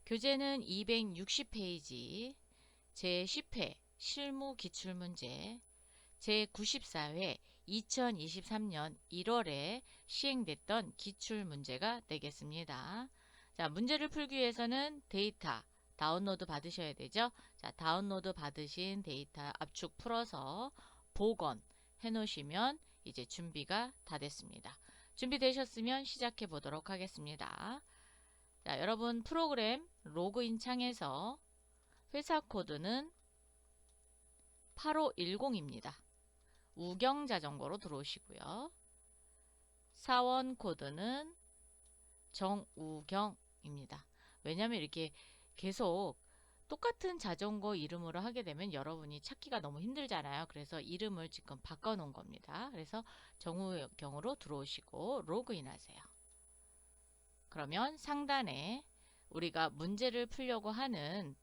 교재는 260페이지, 제10회 실무 기출문제, 제94회 2023년 1월에 시행됐던 기출문제가 되겠습니다. 자, 문제를 풀기 위해서는 데이터 다운로드 받으셔야 되죠. 자, 다운로드 받으신 데이터 압축 풀어서 복원 해 놓으시면 이제 준비가 다 됐습니다. 준비되셨으면 시작해 보도록 하겠습니다. 자, 여러분 프로그램 로그인 창에서 회사 코드는 8510입니다. 우경자전거로 들어오시고요. 사원 코드는 정우경입니다. 왜냐하면 이렇게 계속 똑같은 자전거 이름으로 하게 되면 여러분이 찾기가 너무 힘들잖아요. 그래서 이름을 지금 바꿔놓은 겁니다. 그래서 정우경으로 들어오시고 로그인 하세요. 그러면 상단에 우리가 문제를 풀려고 하는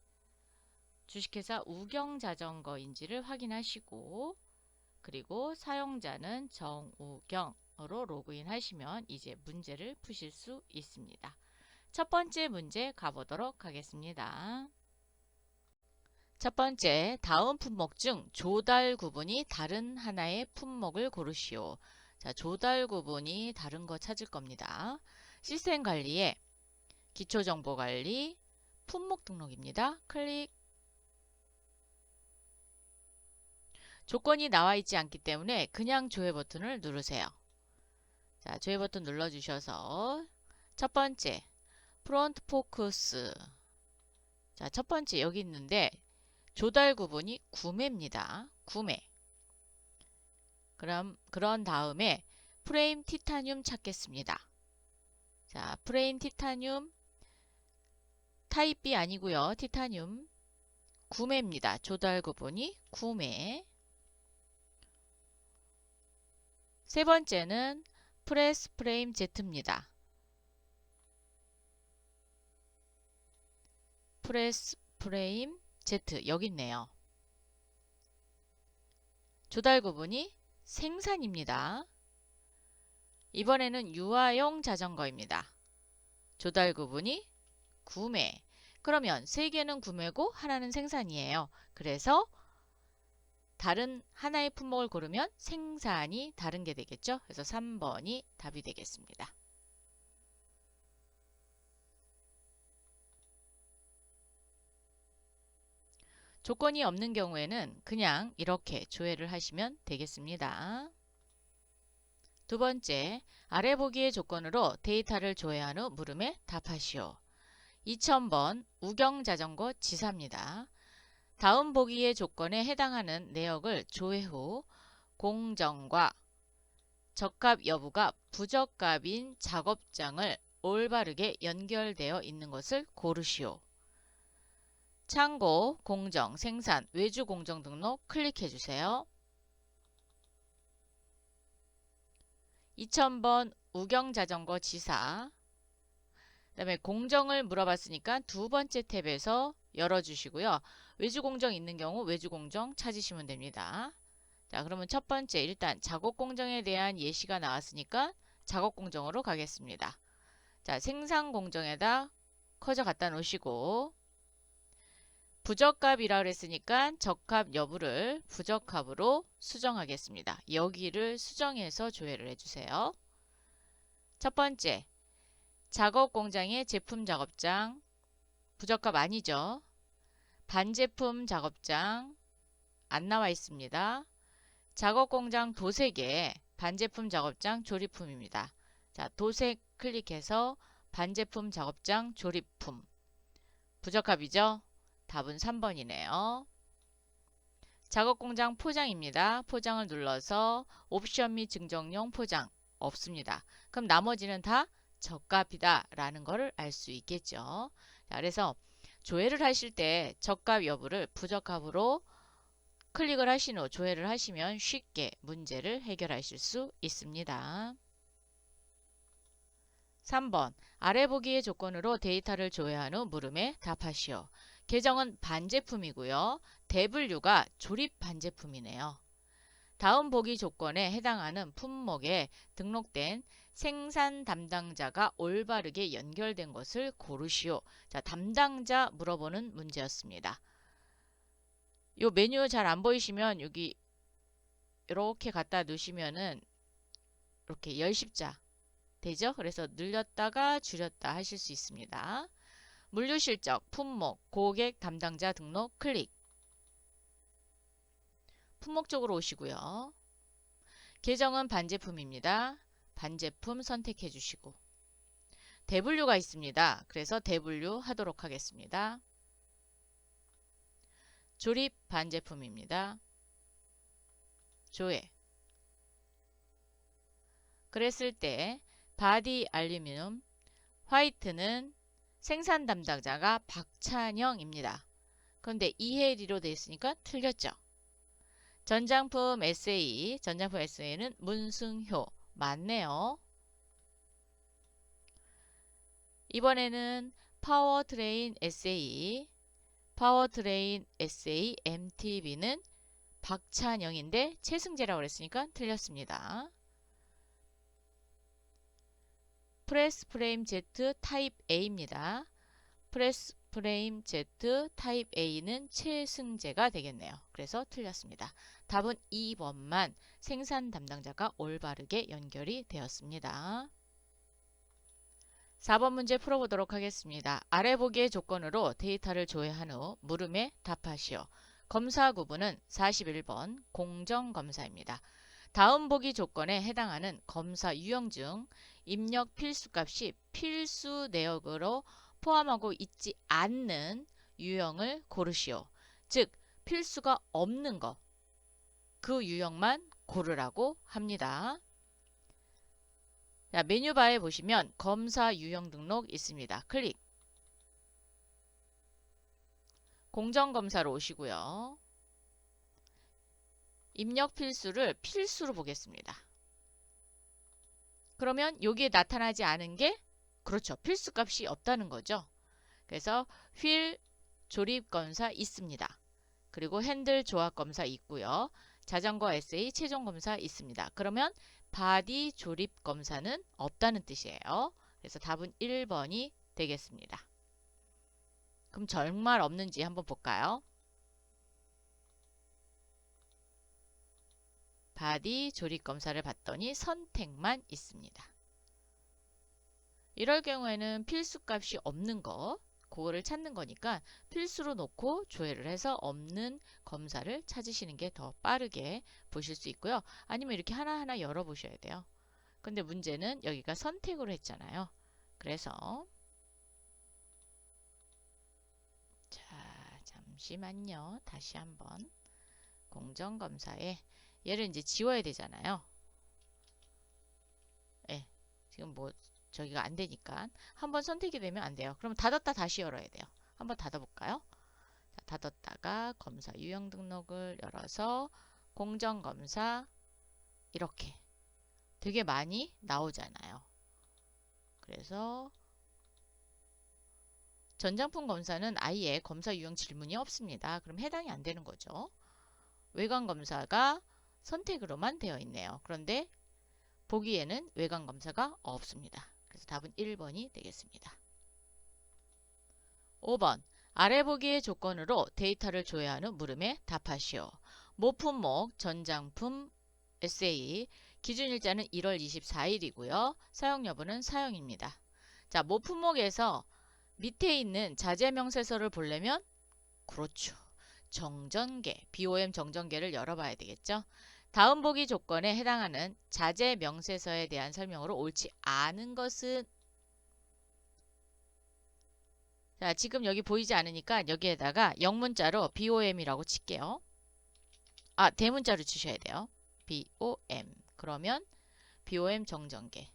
주식회사 우경자전거인지를 확인하시고, 그리고 사용자는 정우경으로 로그인 하시면 이제 문제를 푸실 수 있습니다. 첫 번째 문제 가보도록 하겠습니다. 첫 번째, 다음 품목 중 조달 구분이 다른 하나의 품목을 고르시오. 자, 조달 구분이 다른 거 찾을 겁니다. 시스템 관리에 기초정보 관리, 품목 등록입니다. 클릭. 조건이 나와 있지 않기 때문에 그냥 조회 버튼을 누르세요. 자, 조회 버튼 눌러주셔서 첫 번째, 프론트 포커스. 자, 첫 번째 여기 있는데 조달 구분이 구매입니다. 구매. 그런 다음에 프레임 티타늄 찾겠습니다. 자, 프레임 티타늄 타입 B 아니고요. 티타늄 구매입니다. 조달 구분이 구매. 세 번째는 프레스 프레임 Z입니다. 프레스 프레임 Z 여기 있네요. 조달 구분이 생산입니다. 이번에는 유아용 자전거입니다. 조달 구분이 구매. 그러면 세 개는 구매고 하나는 생산이에요. 그래서 다른 하나의 품목을 고르면 생산이 다른 게 되겠죠. 그래서 3번이 답이 되겠습니다. 조건이 없는 경우에는 그냥 이렇게 조회를 하시면 되겠습니다. 두 번째, 아래 보기의 조건으로 데이터를 조회한 후 물음에 답하시오. 2000번 우경자전거 지사입니다. 다음 보기의 조건에 해당하는 내역을 조회 후 공정과 적합 여부가 부적합인 작업장을 올바르게 연결되어 있는 것을 고르시오. 창고, 공정, 생산, 외주 공정 등록 클릭해 주세요. 2000번 우경자전거 지사. 그 다음에 공정을 물어봤으니까 두 번째 탭에서 열어주시고요. 외주공정 있는 경우 외주공정 찾으시면 됩니다. 자, 그러면 첫 번째 일단 작업공정에 대한 예시가 나왔으니까 작업공정으로 가겠습니다. 자, 생산공정에다 커져 갖다 놓으시고 부적합이라 그랬으니까 적합 여부를 부적합으로 수정하겠습니다. 여기를 수정해서 조회를 해주세요. 첫 번째, 작업 공장의 제품 작업장 부적합 아니죠. 반제품 작업장 안 나와 있습니다. 작업 공장 도색에 반제품 작업장 조립품입니다. 자, 도색 클릭해서 반제품 작업장 조립품 부적합이죠. 답은 3번이네요. 작업공장 포장입니다. 포장을 눌러서 옵션 및 증정용 포장 없습니다. 그럼 나머지는 다 적합이다 라는 것을 알 수 있겠죠. 자, 그래서 조회를 하실 때 적합 여부를 부적합으로 클릭을 하신 후 조회를 하시면 쉽게 문제를 해결하실 수 있습니다. 3번 아래 보기의 조건으로 데이터를 조회한 후 물음에 답하시오. 계정은 반제품이고요. 대분류가 조립 반제품이네요. 다음 보기 조건에 해당하는 품목에 등록된 생산 담당자가 올바르게 연결된 것을 고르시오. 자, 담당자 물어보는 문제였습니다. 요 메뉴 잘 안 보이시면 여기 이렇게 갖다 놓으시면은 이렇게 열십자 되죠? 그래서 늘렸다가 줄였다 하실 수 있습니다. 물류실적, 품목, 고객 담당자 등록 클릭. 품목 쪽으로 오시고요. 계정은 반제품입니다. 반제품 선택해 주시고 대분류가 있습니다. 그래서 대분류 하도록 하겠습니다. 조립 반제품입니다. 조회. 그랬을 때 바디 알루미늄 화이트는 생산 담당자가 박찬영입니다. 그런데 이혜리로 되어 있으니까 틀렸죠. 전장품 SA, 전장품 SA는 문승효. 맞네요. 이번에는 파워트레인 SA, 파워트레인 SA MTB는 박찬영인데 최승재라고 그랬으니까 틀렸습니다. 프레스 프레임 Z 타입 A입니다. 프레스 프레임 Z 타입 A는 최승재가 되겠네요. 그래서 틀렸습니다. 답은 2번만 생산 담당자가 올바르게 연결이 되었습니다. 4번 문제 풀어보도록 하겠습니다. 아래 보기의 조건으로 데이터를 조회한 후 물음에 답하시오. 검사 구분은 41번 공정검사입니다. 다음 보기 조건에 해당하는 검사 유형 중 입력 필수값이 필수 내역으로 포함하고 있지 않는 유형을 고르시오. 즉 필수가 없는 거, 그 유형만 고르라고 합니다. 자, 메뉴바에 보시면 검사 유형 등록 있습니다. 클릭. 공정검사로 오시고요. 입력 필수를 필수로 보겠습니다. 그러면 여기에 나타나지 않은 게 그렇죠. 필수값이 없다는 거죠. 그래서 휠 조립검사 있습니다. 그리고 핸들 조합검사 있고요. 자전거 SA 최종검사 있습니다. 그러면 바디 조립검사는 없다는 뜻이에요. 그래서 답은 1번이 되겠습니다. 그럼 정말 없는지 한번 볼까요? 바디 조립검사를 봤더니 선택만 있습니다. 이럴 경우에는 필수값이 없는 거, 그거를 찾는 거니까 필수로 놓고 조회를 해서 없는 검사를 찾으시는 게 더 빠르게 보실 수 있고요. 아니면 이렇게 하나하나 열어보셔야 돼요. 근데 문제는 여기가 선택으로 했잖아요. 그래서 자, 잠시만요. 다시 한번 공정검사에 얘를 이제 지워야 되잖아요. 예, 지금 뭐 저기가 안 되니까 한번 선택이 되면 안 돼요. 그럼 닫았다 다시 열어야 돼요. 한번 닫아볼까요? 자, 닫았다가 검사 유형 등록을 열어서 공정검사 이렇게 되게 많이 나오잖아요. 그래서 전장품 검사는 아예 검사 유형 질문이 없습니다. 그럼 해당이 안 되는 거죠. 외관 검사가 선택으로만 되어 있네요. 그런데 보기에는 외관 검사가 없습니다. 그래서 답은 1번이 되겠습니다. 5번 아래 보기의 조건으로 데이터를 조회한 후 물음에 답하시오. 모품목 전장품 SA 기준일자는 1월 24일이고요. 사용 여부는 사용입니다. 자, 모품목에서 밑에 있는 자재 명세서를 보려면 그렇죠. 정전계, BOM 정전계를 열어봐야 되겠죠. 다음 보기 조건에 해당하는 자재 명세서에 대한 설명으로 옳지 않은 것은 자, 지금 여기 보이지 않으니까 여기에다가 영문자로 BOM이라고 칠게요. 아, 대문자로 치셔야 돼요. BOM. 그러면 BOM 정전계.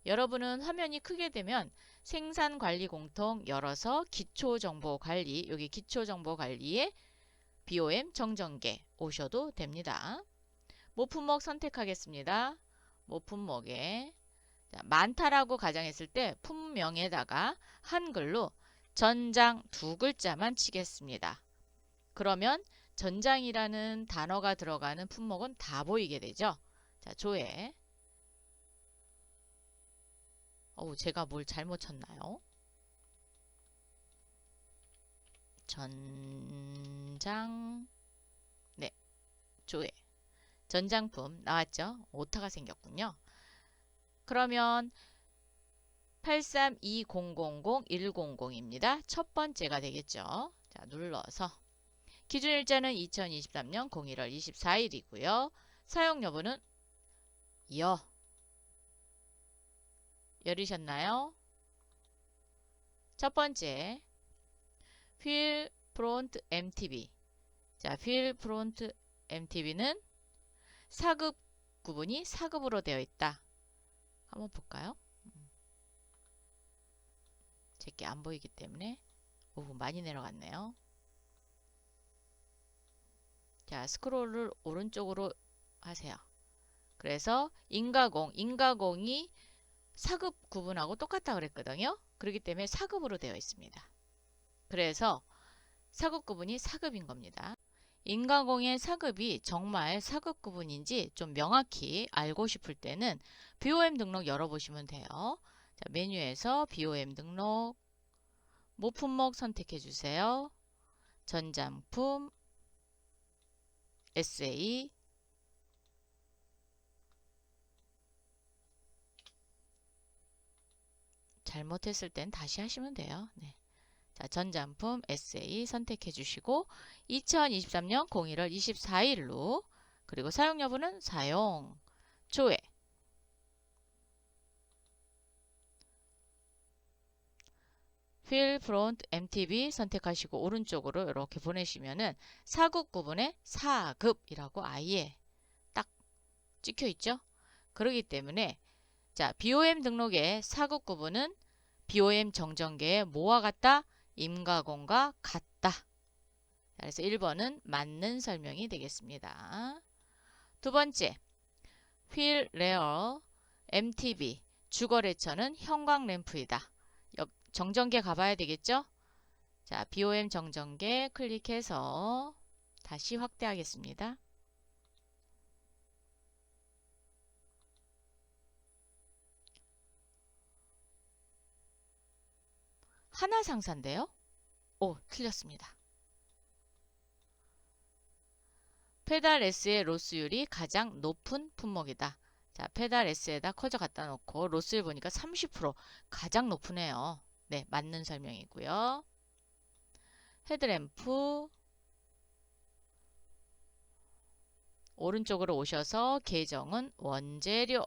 여러분은 화면이 크게 되면 생산관리 공통 열어서 기초정보관리, 여기 기초정보관리에 BOM 정전계 오셔도 됩니다. 모품목 선택하겠습니다. 모품목에 많다라고 가정했을 때 품명에다가 한글로 전장 두 글자만 치겠습니다. 그러면 전장이라는 단어가 들어가는 품목은 다 보이게 되죠. 자, 조회. 제가 뭘 잘못 쳤나요? 전장, 네, 조회. 전장품 나왔죠? 오타가 생겼군요. 그러면 832000-100입니다. 첫 번째가 되겠죠. 자, 눌러서 기준일자는 2023년 01월 24일이고요. 사용 여부는 열이셨나요? 첫 번째 휠 프론트 MTB. 자, 휠 프론트 MTB는 사급 구분이 사급으로 되어 있다. 한번 볼까요? 제게 안 보이기 때문에 많이 내려갔네요. 자, 스크롤을 오른쪽으로 하세요. 그래서 인가공이 사급 구분하고 똑같다 그랬거든요. 그렇기 때문에 사급으로 되어 있습니다. 그래서 사급 구분이 사급인 겁니다. 인가공의 사급이 정말 사급 구분인지 좀 명확히 알고 싶을 때는 BOM 등록 열어보시면 돼요. 자, 메뉴에서 BOM 등록, 모품목 선택해 주세요. 전장품, SA, 잘못했을 땐 다시 하시면 돼요. 네. 자, 전장품 SA 선택해 주시고 2023년 01월 24일로 그리고 사용 여부는 사용, 조회, 휠 프론트 MTB 선택하시고 오른쪽으로 이렇게 보내시면은 사급 구분의 사급이라고 아예 딱 찍혀 있죠. 그렇기 때문에 자, BOM 등록의 사급 구분은 BOM 정전계의 뭐와 같다? 임가공과 같다. 그래서 1번은 맞는 설명이 되겠습니다. 두 번째, 휠 레어 MTB 주거래처는 형광 램프이다. 정전계 가봐야 되겠죠? 자, BOM 정전계 클릭해서 다시 확대하겠습니다. 하나상사인데요? 틀렸습니다. 페달 S의 로스율이 가장 높은 품목이다. 자, 페달 S에다 커져 갖다 놓고 로스율 보니까 30% 가장 높으네요. 네, 맞는 설명이고요. 헤드램프 오른쪽으로 오셔서 계정은 원재료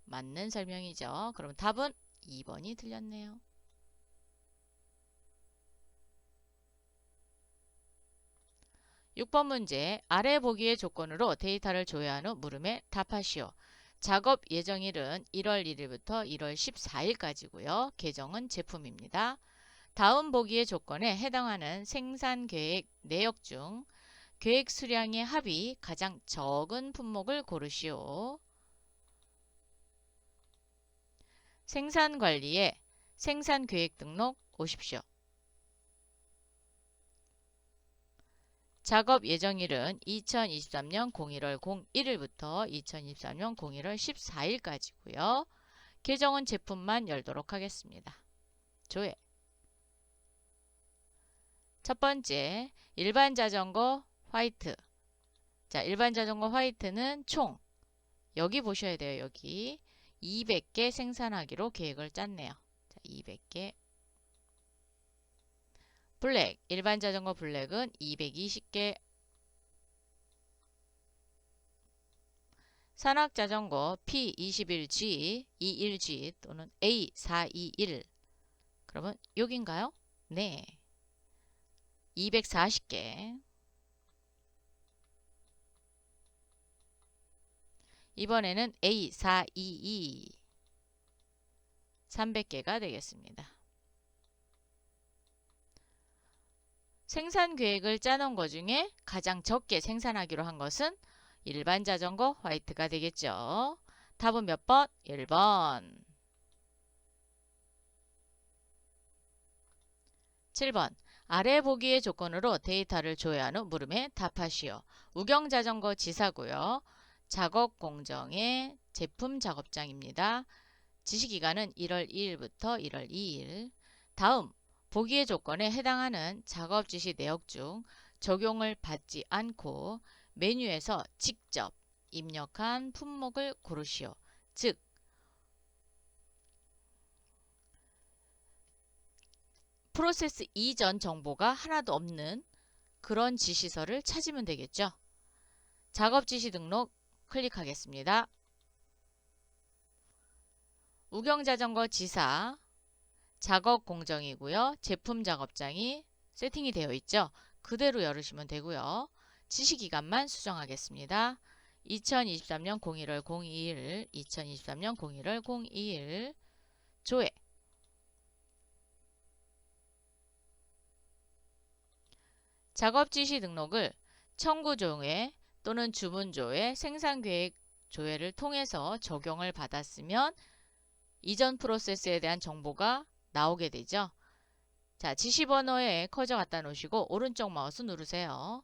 맞는 설명이죠. 그럼 답은 2번이 틀렸네요. 6번 문제 아래 보기의 조건으로 데이터를 조회한 후 물음에 답하시오. 작업 예정일은 1월 1일부터 1월 14일까지고요. 계정은 제품입니다. 다음 보기의 조건에 해당하는 생산계획 내역 중 계획 수량의 합이 가장 적은 품목을 고르시오. 생산관리에 생산계획 등록 오십시오. 작업 예정일은 2023년 01월 01일부터 2023년 01월 14일까지고요. 계정은 제품만 열도록 하겠습니다. 조회. 첫 번째, 일반 자전거 화이트. 자, 일반 자전거 화이트는 총 여기 보셔야 돼요. 여기 200개 생산하기로 계획을 짰네요. 자, 200개. 블랙, 일반 자전거 블랙은 220개. 산악자전거 P21G, 21G 또는 A421. 그러면 여긴가요? 네. 240개. 이번에는 A422. 300개가 되겠습니다. 생산 계획을 짜놓은 것 중에 가장 적게 생산하기로 한 것은 일반 자전거 화이트가 되겠죠. 답은 몇 번? 1번. 7번. 아래 보기의 조건으로 데이터를 조회한 후 물음에 답하시오. 우경자전거 지사고요. 작업 공정의 제품 작업장입니다. 지시기간은 1월 2일부터 1월 2일. 다음 보기의 조건에 해당하는 작업 지시 내역 중 적용을 받지 않고 메뉴에서 직접 입력한 품목을 고르시오. 즉 프로세스 이전 정보가 하나도 없는 그런 지시서를 찾으면 되겠죠. 작업 지시 등록 클릭하겠습니다. 우경자전거 지사 작업 공정이고요. 제품 작업장이 세팅이 되어 있죠. 그대로 열으시면 되고요. 지시기간만 수정하겠습니다. 2023년 01월 02일 2023년 01월 02일 조회 작업 지시 등록을 청구 조회 또는 주문 조회, 생산 계획 조회를 통해서 적용을 받았으면 이전 프로세스에 대한 정보가 나오게 되죠. 자, 지시번호에 커져 갖다 놓으시고 오른쪽 마우스 누르세요.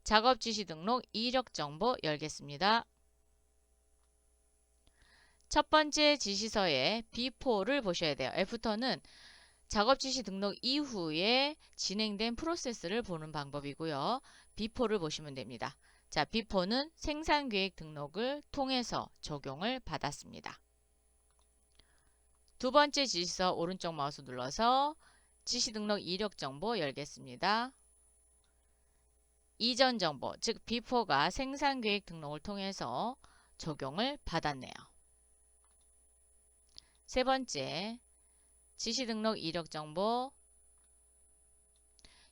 작업 지시 등록 이력 정보 열겠습니다. 첫 번째 지시서의 비포를 보셔야 돼요. 애프터는 작업 지시 등록 이후에 진행된 프로세스를 보는 방법이고요. 비포를 보시면 됩니다. 자, 비포는 생산 계획 등록을 통해서 적용을 받았습니다. 두 번째 지시서 오른쪽 마우스 눌러서 지시 등록 이력 정보 열겠습니다. 이전 정보, 즉 비포가 생산 계획 등록을 통해서 적용을 받았네요. 세 번째, 지시 등록 이력 정보.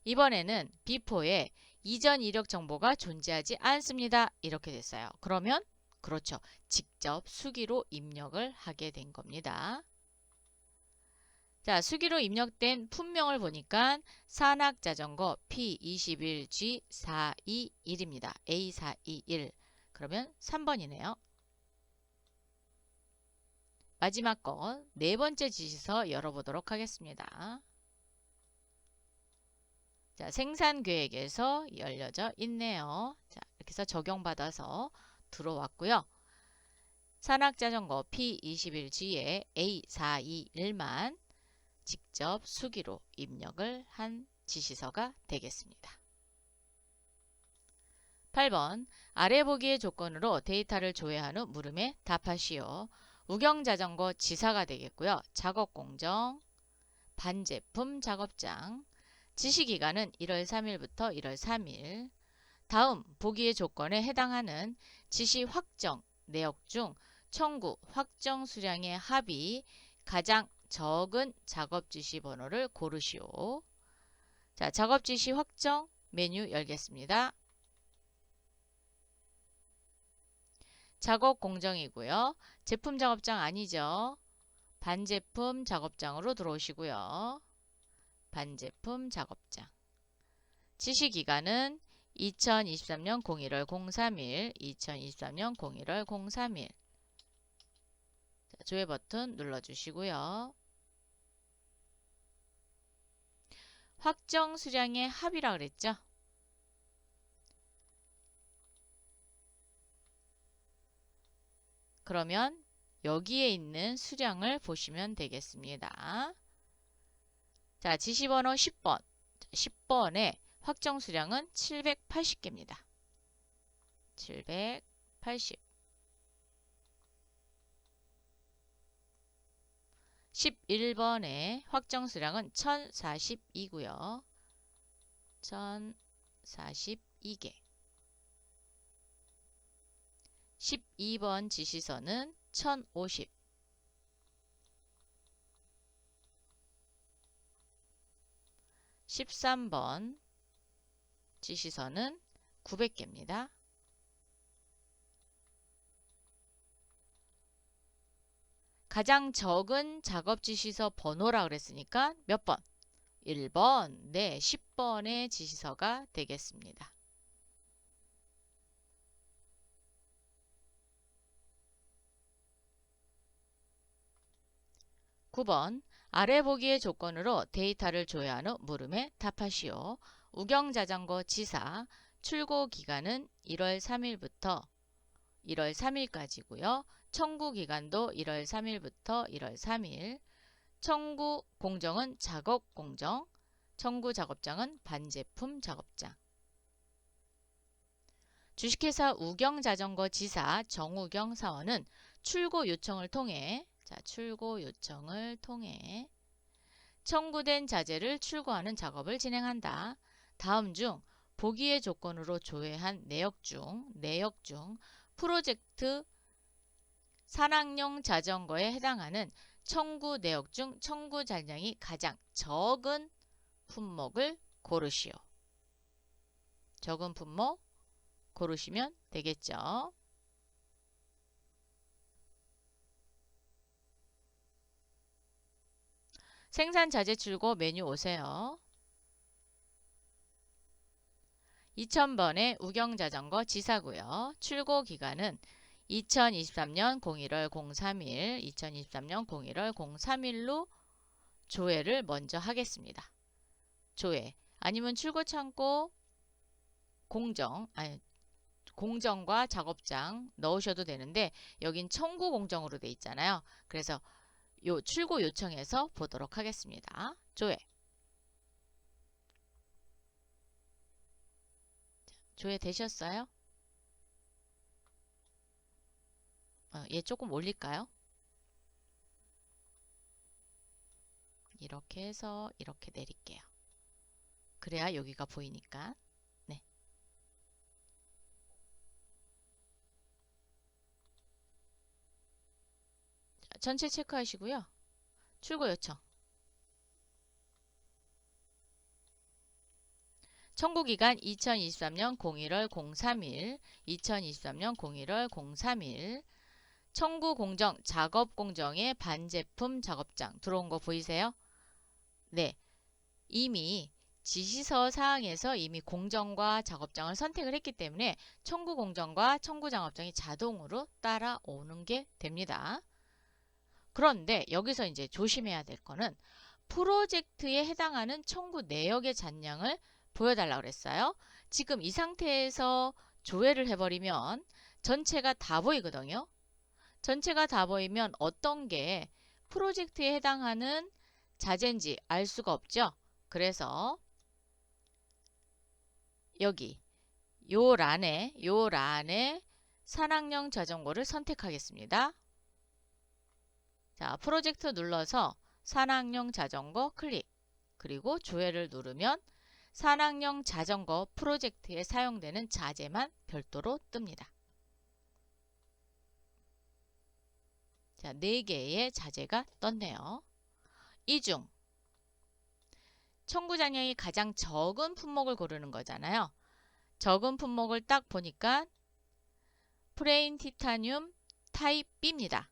이번에는 비포에 이전 이력 정보가 존재하지 않습니다. 이렇게 됐어요. 그러면 그렇죠. 직접 수기로 입력을 하게 된 겁니다. 자, 수기로 입력된 품명을 보니까 산악자전거 P21G421입니다. A421. 그러면 3번이네요. 마지막 거, 네 번째 지시서 열어보도록 하겠습니다. 자, 생산 계획에서 열려져 있네요. 자, 이렇게 해서 적용받아서 들어왔고요. 산악자전거 P21G의 A421만 직접 수기로 입력을 한 지시서가 되겠습니다. 8번 아래 보기의 조건으로 데이터를 조회한 후 물음에 답하시오. 우경자전거 지사가 되겠고요. 작업공정, 반제품 작업장, 지시기간은 1월 3일부터 1월 3일. 다음 보기의 조건에 해당하는 지시 확정 내역 중 청구 확정 수량의 합이 가장 적은 작업 지시 번호를 고르시오. 자, 작업 지시 확정 메뉴 열겠습니다. 작업 공정이고요. 제품 작업장 아니죠. 반제품 작업장으로 들어오시고요. 반제품 작업장. 지시기간은 2023년 01월 03일, 2023년 01월 03일. 자, 조회 버튼 눌러주시고요. 확정 수량의 합이라 그랬죠? 그러면 여기에 있는 수량을 보시면 되겠습니다. 자, 지시번호 10번. 10번의 확정 수량은 780개입니다. 780. 11번의 확정 수량은 1042고요. 1042개. 12번 지시서는 1050. 13번 지시서는 900개입니다. 가장 적은 작업 지시서 번호라 그랬으니까 몇 번? 1번. 네, 10번의 지시서가 되겠습니다. (9번) 아래 보기의 조건으로 데이터를 조회한 후 물음에 답하시오. 우경자전거 지사 출고 기간은 1월 3일부터 1월 3일까지고요. 청구 기간도 1월 3일부터 1월 3일. 청구 공정은 작업 공정. 청구 작업장은 반제품 작업장. 주식회사 우경자전거 지사 정우경 사원은 출고 요청을 통해 청구된 자재를 출고하는 작업을 진행한다. 다음 중 보기의 조건으로 조회한 내역 중 프로젝트 산악용 자전거에 해당하는 청구 내역 중 청구 잔량이 가장 적은 품목을 고르시오. 적은 품목 고르시면 되겠죠. 생산 자재 출고 메뉴 오세요. 2000번의 우경자전거 지사고요. 출고 기간은 2023년 01월 03일, 2023년 01월 03일로 조회를 먼저 하겠습니다. 조회 아니면 출고 창고 공정과 작업장 넣으셔도 되는데 여긴 청구 공정으로 돼 있잖아요. 그래서 요 출고 요청해서 보도록 하겠습니다. 조회. 조회 되셨어요? 얘 조금 올릴까요? 이렇게 해서 이렇게 내릴게요. 그래야 여기가 보이니까. 네. 전체 체크하시고요. 출고 요청. 청구기간 2023년 01월 03일, 2023년 01월 03일. 청구 공정, 작업 공정의 반제품 작업장 들어온 거 보이세요? 네. 이미 지시서 사항에서 이미 공정과 작업장을 선택을 했기 때문에 청구 공정과 청구 작업장이 자동으로 따라오는 게 됩니다. 그런데 여기서 이제 조심해야 될 거는 프로젝트에 해당하는 청구 내역의 잔량을 보여달라고 그랬어요. 지금 이 상태에서 조회를 해버리면 전체가 다 보이거든요. 전체가 다 보이면 어떤 게 프로젝트에 해당하는 자재인지 알 수가 없죠. 그래서 여기 요 란에 산악용 자전거를 선택하겠습니다. 자, 프로젝트 눌러서 산악용 자전거 클릭. 그리고 조회를 누르면 산악용 자전거 프로젝트에 사용되는 자재만 별도로 뜹니다. 자, 4개의 자재가 떴네요. 이 중 청구 잔량이 가장 적은 품목을 고르는 거잖아요. 적은 품목을 딱 보니까 프레임 티타늄 타입 B입니다.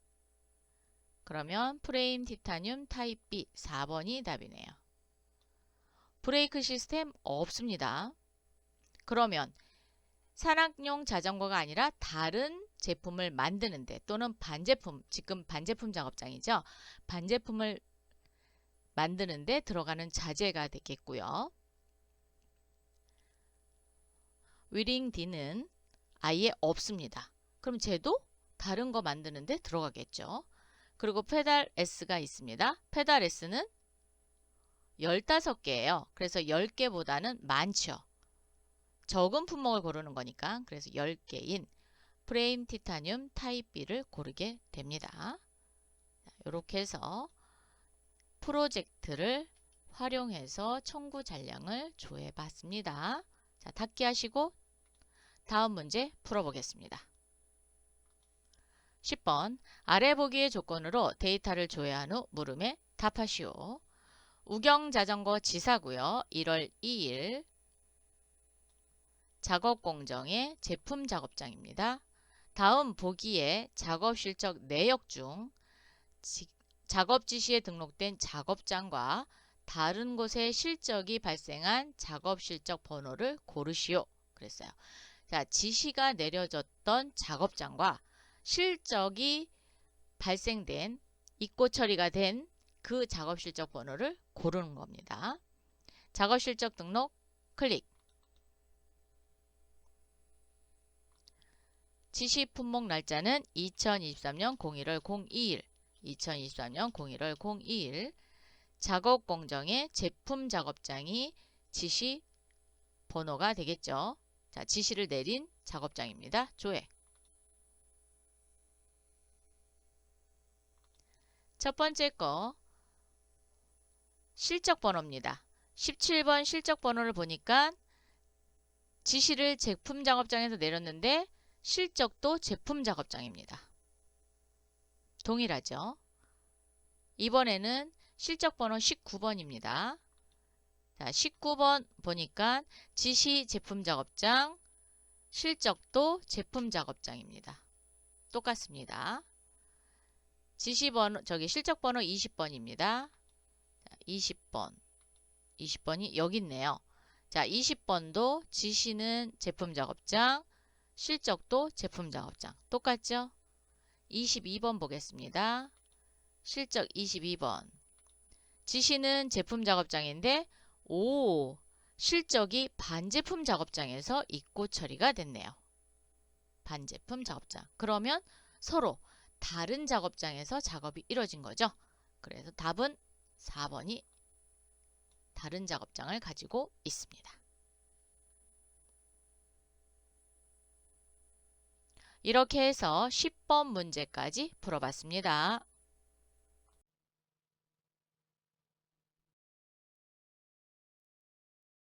그러면 프레임 티타늄 타입 B 4번이 답이네요. 브레이크 시스템 없습니다. 그러면 산악용 자전거가 아니라 다른 제품을 만드는데 또는 반제품, 지금 반제품 작업장이죠. 반제품을 만드는데 들어가는 자재가 되겠고요. 위링 D는 아예 없습니다. 그럼 쟤도 다른 거 만드는데 들어가겠죠. 그리고 페달 S가 있습니다. 페달 S는 15개예요. 그래서 10개보다는 많죠. 적은 품목을 고르는 거니까. 그래서 10개인 프레임 티타늄 타입 B를 고르게 됩니다. 이렇게 해서 프로젝트를 활용해서 청구 잔량을 조회 봤습니다. 자, 닫기 하시고 다음 문제 풀어보겠습니다. 10번 아래 보기의 조건으로 데이터를 조회한 후 물음에 답하시오. 우경자전거 지사고요. 1월 2일 작업공정의 제품 작업장입니다. 다음 보기의 작업 실적 내역 중 작업 지시에 등록된 작업장과 다른 곳에 실적이 발생한 작업 실적 번호를 고르시오. 그랬어요. 자, 지시가 내려졌던 작업장과 실적이 발생된 입고 처리가 된 그 작업 실적 번호를 고르는 겁니다. 작업 실적 등록 클릭. 지시 품목 날짜는 2023년 01월 02일, 2023년 01월 02일. 작업 공정의 제품 작업장이 지시 번호가 되겠죠. 자, 지시를 내린 작업장입니다. 조회. 첫 번째 거 실적 번호입니다. 17번 실적 번호를 보니까 지시를 제품 작업장에서 내렸는데 실적도 제품 작업장입니다. 동일하죠. 이번에는 실적 번호 19번입니다. 자, 19번 보니까 지시 제품 작업장, 실적도 제품 작업장입니다. 똑같습니다. 지시 번호, 실적 번호 20번입니다. 20번이 여기 있네요. 자, 20번도 지시는 제품 작업장, 실적도 제품 작업장. 똑같죠? 22번 보겠습니다. 실적 22번. 지시는 제품 작업장인데, 실적이 반제품 작업장에서 입고 처리가 됐네요. 반제품 작업장. 그러면 서로 다른 작업장에서 작업이 이루어진 거죠. 그래서 답은 4번이 다른 작업장을 가지고 있습니다. 이렇게 해서 10번 문제까지 풀어봤습니다.